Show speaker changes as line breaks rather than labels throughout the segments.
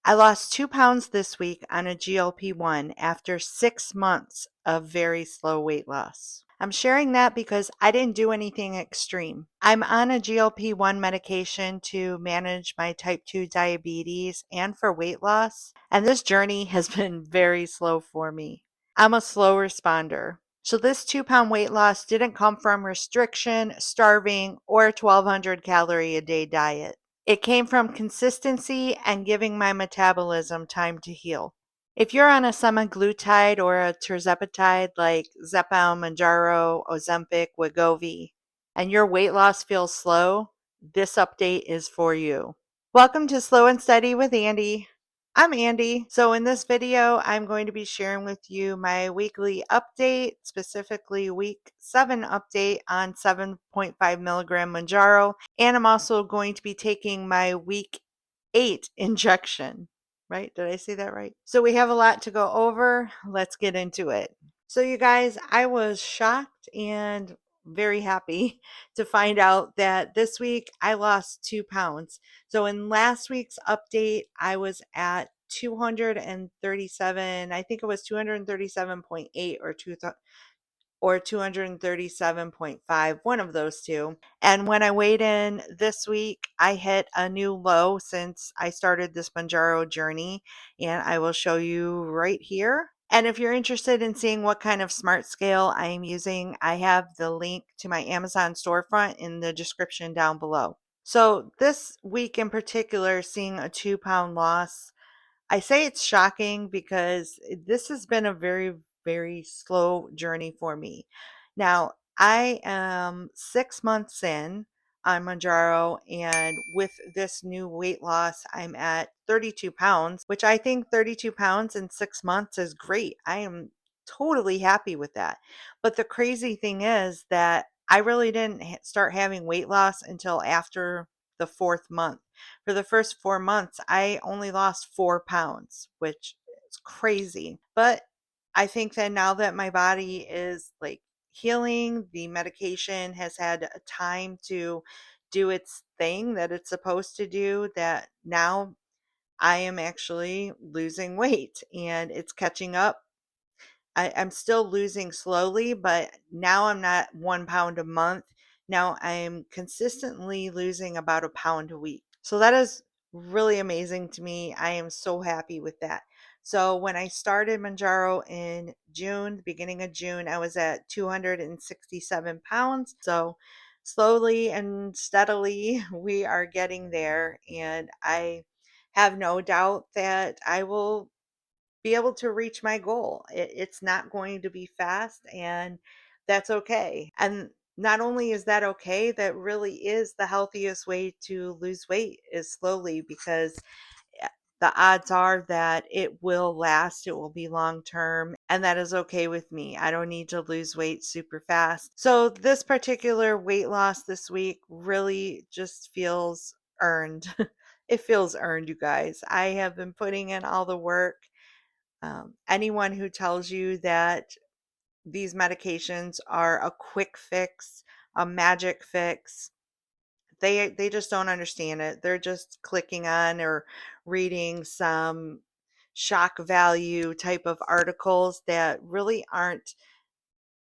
I lost 2 pounds this week on a GLP-1 after 6 months of very slow weight loss. I'm sharing that because I didn't do anything extreme. I'm on a GLP-1 medication to manage my type 2 diabetes and for weight loss, and this journey has been very slow for me. I'm a slow responder. So this 2 pound weight loss didn't come from restriction, starving, or a 1200 calorie a day diet. It came from consistency and giving my metabolism time to heal. If you're on a semaglutide or a tirzepatide like Zepbound, Mounjaro, Ozempic, Wegovy, and your weight loss feels slow, this update is for you. Welcome to Slow and Steady with Andy. I'm Andy. So in this video, I'm going to be sharing with you my weekly update, specifically week 7 update on 7.5 milligram Mounjaro. And I'm also going to be taking my week 8 injection. Right? Did I say that right? So we have a lot to go over. Let's get into it. So you guys, I was shocked and very happy to find out that this week I lost 2 pounds. So in last week's update, I was at 237, I think it was 237.8 or 237.5, one of those two. And when I weighed in this week, I hit a new low since I started this Mounjaro journey, and I will show you right here. And if you're interested in seeing what kind of smart scale I am using, I have the link to my Amazon storefront in the description down below. So this week in particular, seeing a 2 pound loss, I say it's shocking because this has been a very, very slow journey for me. Now, I am 6 months in on Mounjaro, and with this new weight loss, I'm at 32 pounds, which I think 32 pounds in 6 months is great. I am totally happy with that. But the crazy thing is that I really didn't start having weight loss until after the fourth month. For the first 4 months, I only lost 4 pounds, which is crazy. But I think that now that my body is like healing, the medication has had a time to do its thing that it's supposed to do, that now I am actually losing weight and it's catching up. I'm still losing slowly, but now I'm not 1 pound a month. Now I'm consistently losing about a pound a week. So that is really amazing to me. I am so happy with that. So when I started Mounjaro in June, the beginning of June, I was at 267 pounds. So slowly and steadily, we are getting there. And I have no doubt that I will be able to reach my goal. It's not going to be fast, and that's okay. And not only is that okay, that really is the healthiest way to lose weight, is slowly, because the odds are that it will last, it will be long term, and that is okay with me. I don't need to lose weight super fast. So this particular weight loss this week really just feels earned. It feels earned, you guys. I have been putting in all the work. Anyone who tells you that these medications are a quick fix, a magic fix, they just don't understand it. They're just clicking on or reading some shock value type of articles that really aren't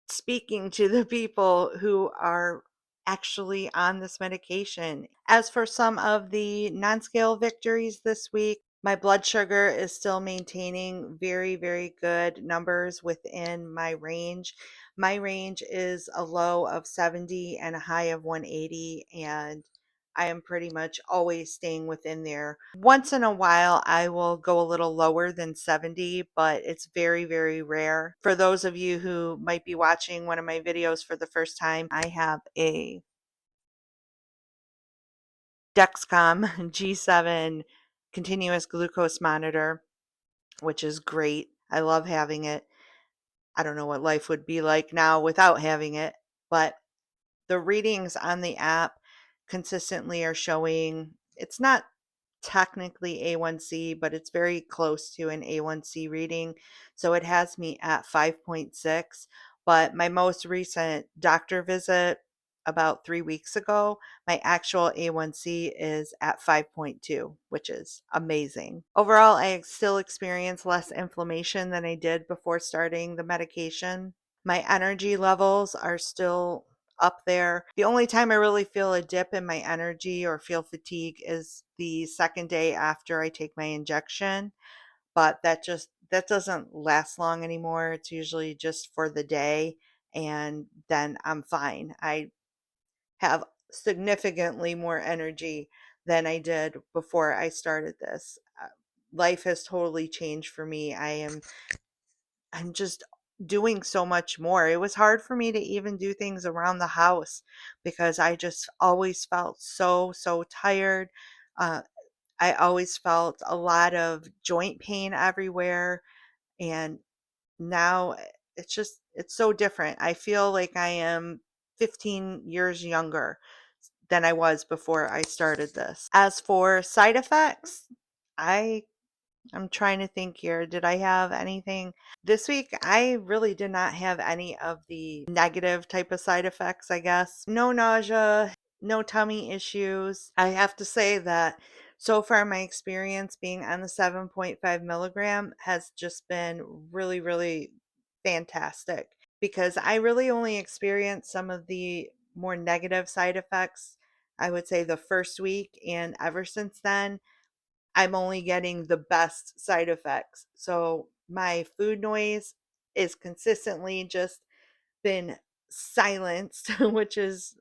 speaking to the people who are actually on this medication. As for some of the non-scale victories this week, my blood sugar is still maintaining very, very good numbers within my range. My range is a low of 70 and a high of 180, and I am pretty much always staying within there. Once in a while, I will go a little lower than 70, but it's very, very rare. For those of you who might be watching one of my videos for the first time, I have a Dexcom G7 continuous glucose monitor, which is great. I love having it. I don't know what life would be like now without having it, but the readings on the app consistently are showing it's not technically A1C, but it's very close to an A1C reading. So it has me at 5.6. But my most recent doctor visit, about 3 weeks ago, my actual A1C is at 5.2, which is amazing. Overall, I still experience less inflammation than I did before starting the medication. My energy levels are still up there. The only time I really feel a dip in my energy or feel fatigue is the second day after I take my injection, but that doesn't last long anymore. It's usually just for the day and then I'm fine. I have significantly more energy than I did before I started this. Life has totally changed for me. I'm just doing so much more. It was hard for me to even do things around the house because I just always felt so tired. Uh, I always felt a lot of joint pain everywhere. And now it's so different. I feel like I am 15 years younger than I was before I started this. As for side effects, I I'm trying to think here. Did I have anything? This week, I really did not have any of the negative type of side effects, I guess. No nausea, no tummy issues. I have to say that so far, my experience being on the 7.5 milligram has just been really fantastic because I really only experienced some of the more negative side effects, I would say the first week. And ever since then, I'm only getting the best side effects. So my food noise is consistently just been silenced, which is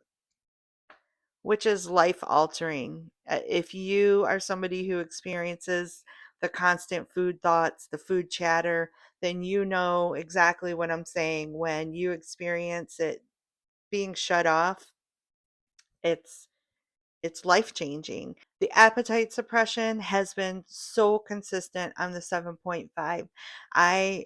life altering. If you are somebody who experiences the constant food thoughts, the food chatter, then you know exactly what I'm saying. When you experience it being shut off, it's it's life changing. The appetite suppression has been so consistent on the 7.5. I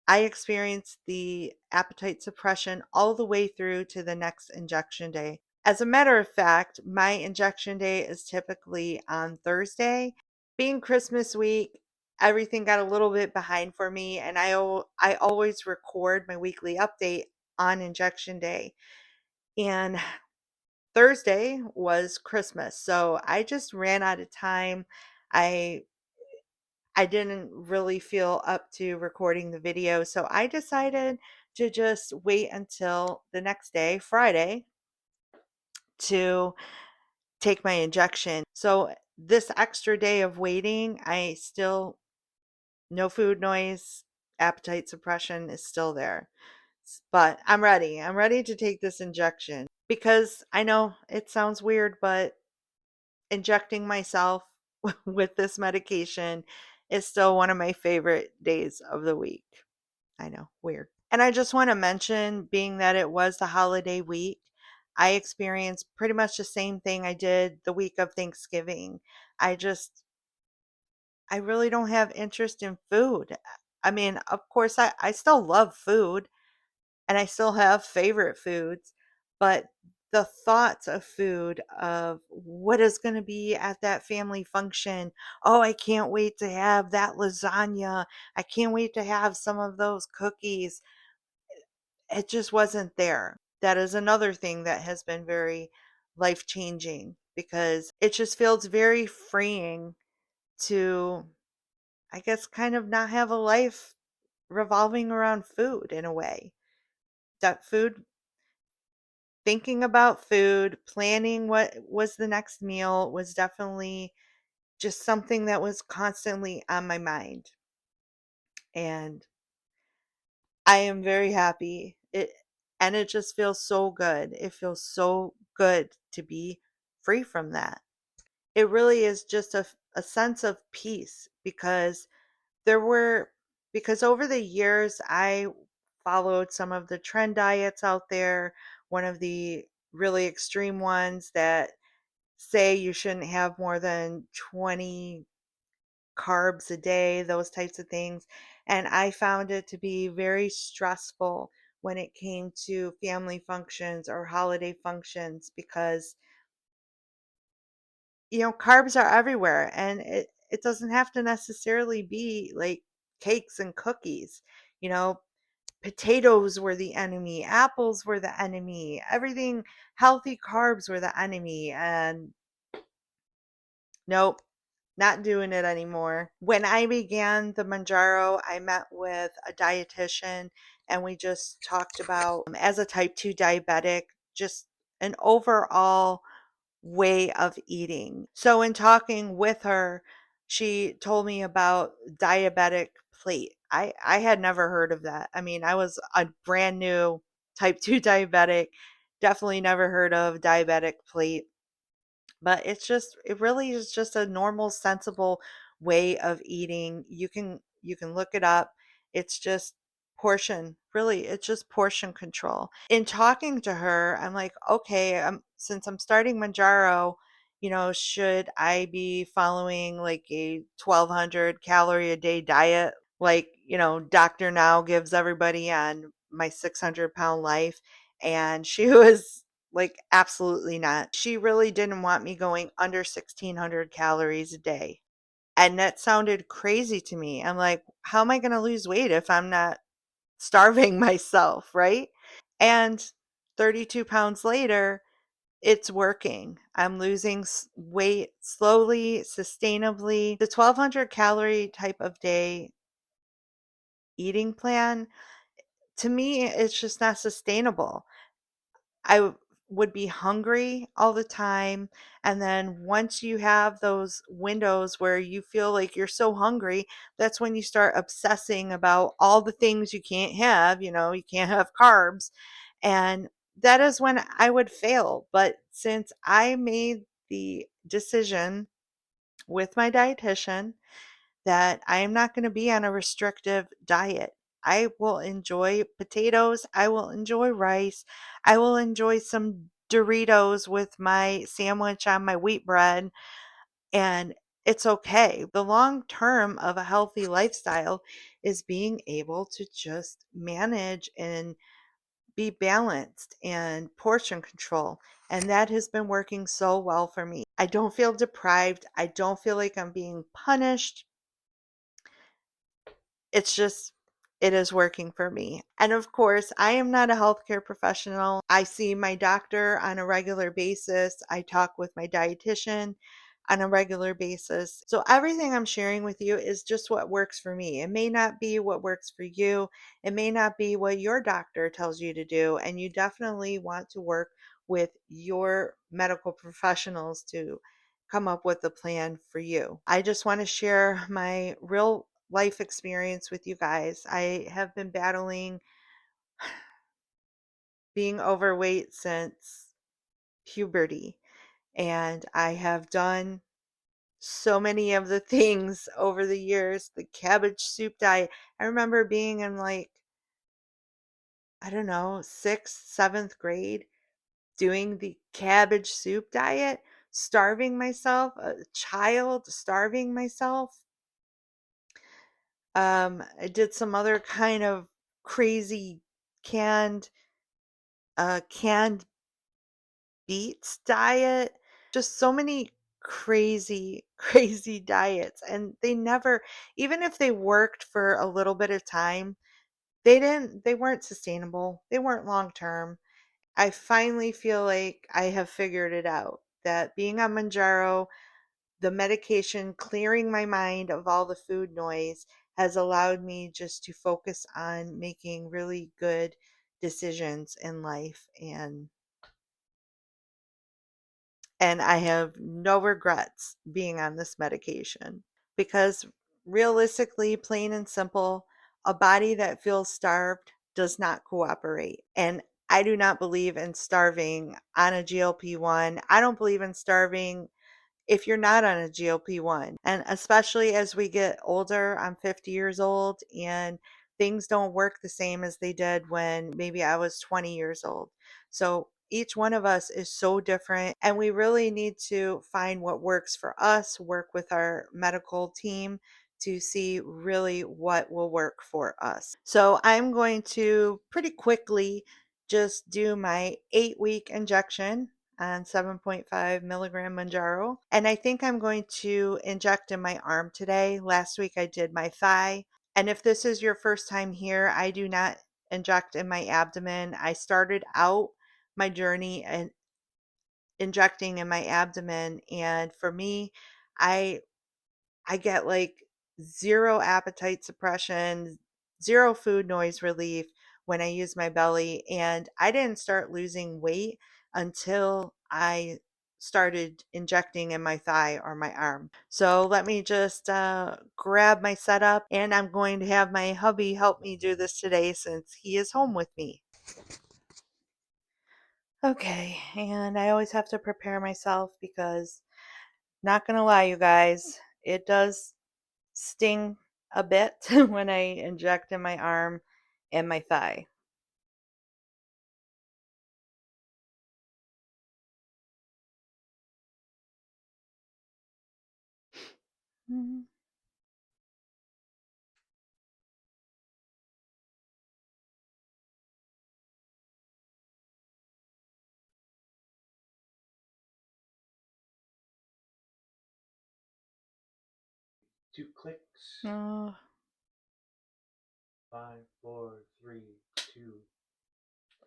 I experienced the appetite suppression all the way through to the next injection day. As a matter of fact, my injection day is typically on Thursday. Being Christmas week, everything got a little bit behind for me, and I always record my weekly update on injection day. And Thursday was Christmas, so I just ran out of time. I I didn't really feel up to recording the video, so I decided to just wait until the next day, Friday, to take my injection. So this extra day of waiting, I still no food noise, appetite suppression is still there. But I'm ready. I'm ready to take this injection because I know it sounds weird, but injecting myself with this medication is still one of my favorite days of the week. I know, weird. And I just want to mention, being that it was the holiday week, I experienced pretty much the same thing I did the week of Thanksgiving. I just, I really don't have interest in food. I mean, of course, I still love food and I still have favorite foods, but the thoughts of food, of what is going to be at that family function. Oh, I can't wait to have that lasagna. I can't wait to have some of those cookies. It just wasn't there. That is another thing that has been very life changing because it just feels very freeing to, I guess, kind of not have a life revolving around food in a way. That food Thinking about food, planning what was the next meal was definitely just something that was constantly on my mind. And I am very happy. It just feels so good. It feels so good to be free from that. It really is just a sense of peace there were because over the years I followed some of the trend diets out there, one of the really extreme ones that say you shouldn't have more than 20 carbs a day, those types of things. And I found it to be very stressful when it came to family functions or holiday functions because, carbs are everywhere and it doesn't have to necessarily be like cakes and cookies. You know, potatoes were the enemy, apples were the enemy, everything, healthy carbs were the enemy. And nope, not doing it anymore. When I began the Mounjaro, I met with a dietitian and we just talked about, as a type 2 diabetic, just an overall way of eating. So in talking with her, she told me about diabetic plate. I had never heard of that. I mean, I was a brand new type 2 diabetic, definitely never heard of diabetic plate. But it really is just a normal, sensible way of eating. You can look it up. It's just portion, really, it's just portion control. In talking to her, I'm like, okay, since I'm starting Manjaro, should I be following like a 1200 calorie a day diet, like, Dr. Now gives everybody on my 600-pound life? And she was like, absolutely not. She really didn't want me going under 1,600 calories a day. And that sounded crazy to me. I'm like, how am I going to lose weight if I'm not starving myself, right? And 32 pounds later, it's working. I'm losing weight slowly, sustainably. The 1,200 calorie type of day eating plan, to me, it's just not sustainable. I would be hungry all the time. And then once you have those windows where you feel like you're so hungry, that's when you start obsessing about all the things you can't have. You can't have carbs. And that is when I would fail. But since I made the decision with my dietitian that I am not going to be on a restrictive diet. I will enjoy potatoes. I will enjoy rice. I will enjoy some Doritos with my sandwich on my wheat bread. And it's okay. The long term of a healthy lifestyle is being able to just manage and be balanced and portion control. And that has been working so well for me. I don't feel deprived. I don't feel like I'm being punished. It's just, it is working for me. And of course, I am not a healthcare professional. I see my doctor on a regular basis. I talk with my dietitian on a regular basis. So everything I'm sharing with you is just what works for me. It may not be what works for you. It may not be what your doctor tells you to do. And you definitely want to work with your medical professionals to come up with a plan for you. I just want to share my real life experience with you guys. I have been battling being overweight since puberty, and I have done so many of the things over the years. The cabbage soup diet. I remember being in, like, I don't know, 6th, 7th grade, doing the cabbage soup diet, starving myself, a child starving myself. I did some other kind of crazy canned canned beets diet. Just so many crazy, crazy diets. And they never, even if they worked for a little bit of time, they weren't sustainable. They weren't long term. I finally feel like I have figured it out that being on Manjaro, the medication clearing my mind of all the food noise, has allowed me just to focus on making really good decisions in life. And I have no regrets being on this medication, because realistically, plain and simple, a body that feels starved does not cooperate. And I do not believe in starving on a GLP-1. I don't believe in starving if you're not on a GLP-1. And especially as we get older, I'm 50 years old and things don't work the same as they did when maybe I was 20 years old. So each one of us is so different, and we really need to find what works for us, work with our medical team to see really what will work for us. So I'm going to pretty quickly just do my 8-week injection on 7.5 milligram Manjaro. And I think I'm going to inject in my arm today. Last week I did my thigh. And if this is your first time here, I do not inject in my abdomen. I started out my journey and injecting in my abdomen, and for me, I I get like zero appetite suppression, zero food noise relief when I use my belly. And I didn't start losing weight until I started injecting in my thigh or my arm. So let me just grab my setup, and I'm going to have my hubby help me do this today since he is home with me. Okay, and I always have to prepare myself because, not gonna lie, you guys, it does sting a bit when I inject in my arm and my thigh. Mhm. Oh,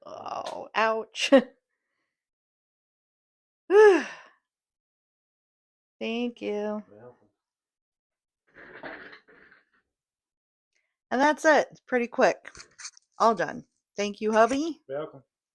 oh, ouch. Thank you. And that's it. It's pretty quick. All done. Thank you, hubby.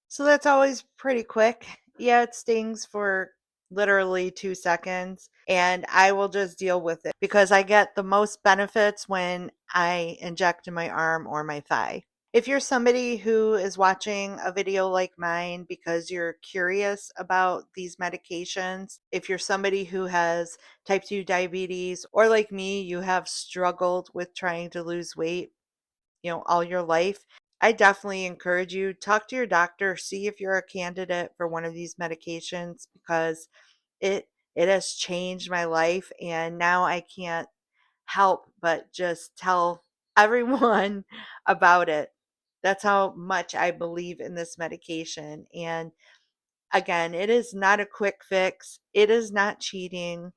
So that's always pretty quick. Yeah, it stings for literally 2 seconds, and I will just deal with it because I get the most benefits when I inject in my arm or my thigh. If you're somebody who is watching a video like mine because you're curious about these medications, if you're somebody who has type 2 diabetes, or like me, you have struggled with trying to lose weight, all your life, I definitely encourage you talk to your doctor, see if you're a candidate for one of these medications because it has changed my life, and now I can't help but just tell everyone about it. That's how much I believe in this medication. And again, it is not a quick fix. It is not cheating.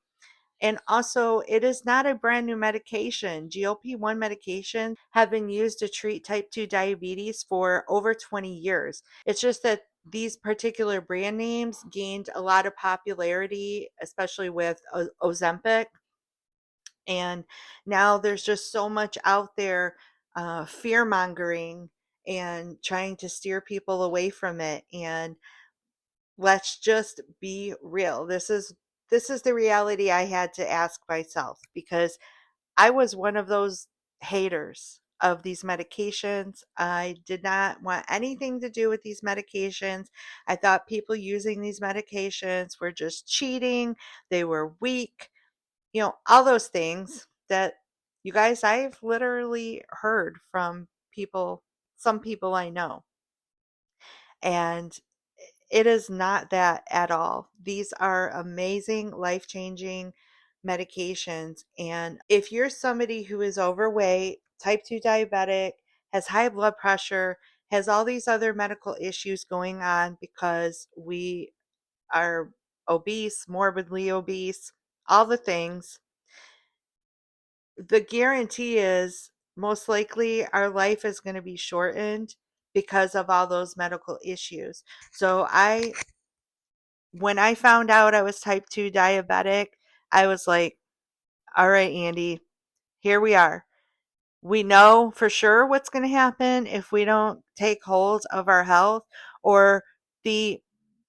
And also, it is not a brand new medication. GLP-1 medications have been used to treat type 2 diabetes for over 20 years. It's just that these particular brand names gained a lot of popularity, especially with Ozempic. And now there's just so much out there, fear mongering and trying to steer people away from it. And let's just be real. This is the reality I had to ask myself because I was one of those haters of these medications. I did not want anything to do with these medications. I thought people using these medications were just cheating, they were weak, all those things that, you guys, I've literally heard from people, some people I know. And it is not that at all. These are amazing, life changing medications. And if you're somebody who is overweight, type 2 diabetic, has high blood pressure, has all these other medical issues going on because we are obese, morbidly obese, all the things, the guarantee is most likely our life is going to be shortened because of all those medical issues. So when I found out I was type 2 diabetic, I was like, all right, Andy, here we are. We know for sure what's going to happen if we don't take hold of our health, or the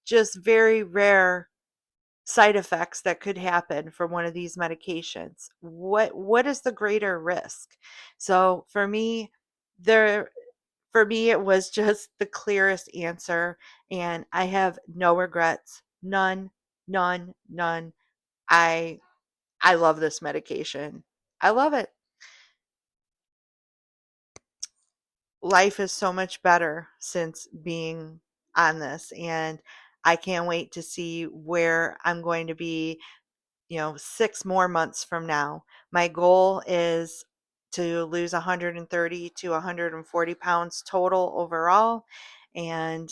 just very rare side effects that could happen from one of these medications. What is the greater risk? So there for me it was just the clearest answer, and I have no regrets. None, none, none. I I love this medication. I love it. Life is so much better since being on this, and I can't wait to see where I'm going to be, 6 more months from now. My goal is to lose 130 to 140 pounds total overall, and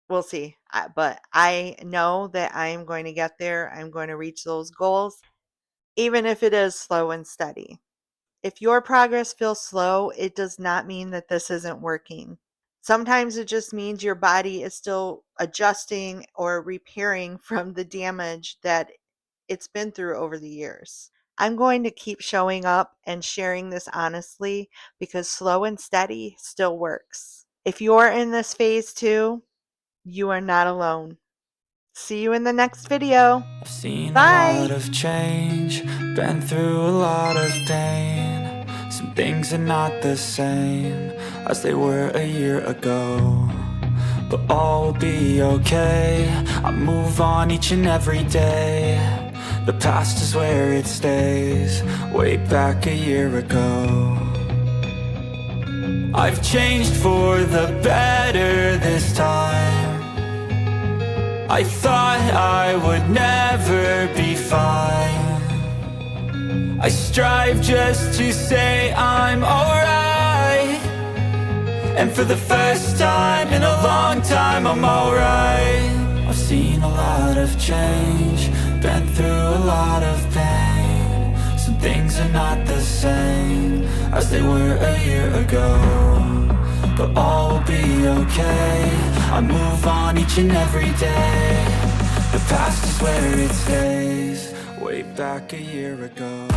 we'll see. But I know that I am going to get there. I'm going to reach those goals, even if it is slow and steady. If your progress feels slow, it does not mean that this isn't working. Sometimes it just means your body is still adjusting or repairing from the damage that it's been through over the years. I'm going to keep showing up and sharing this honestly because slow and steady still works. If you're in this phase too, you are not alone. See you in the next video.
I've seen
Bye.
a lot of change, been through a lot of pain. Some things are not the same as they were a year ago, but all will be okay. I move on each and every day. The past is where it stays, way back a year ago. I've changed for the better this time. I thought I would never be fine. I strive just to say I'm alright, and for the first time in a long time I'm alright. I've seen a lot of change, been through a lot of pain. Some things are not the same as they were a year ago, but all will be okay. I move on each and every day. The past is where it stays, way back a year ago.